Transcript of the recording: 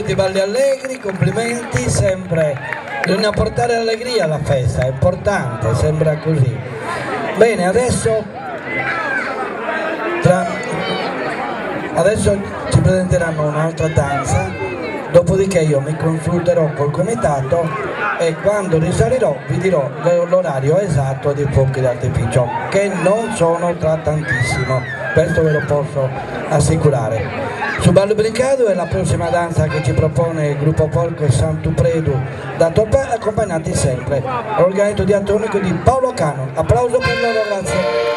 soliti balli allegri, complimenti, sempre bisogna portare allegria alla festa, è importante, sembra così. Bene, adesso ci presenteranno un'altra danza, dopodiché io mi consulterò col comitato e quando risalirò vi dirò l'orario esatto dei fuochi d'artificio, che non sono tra tantissimo, questo ve lo posso assicurare. Su Ballo Brincato è la prossima danza che ci propone il gruppo folco Santu Predu da Torpè, accompagnati sempre all'organetto diatonico di Paolo Canu. Applauso per loro, grazie.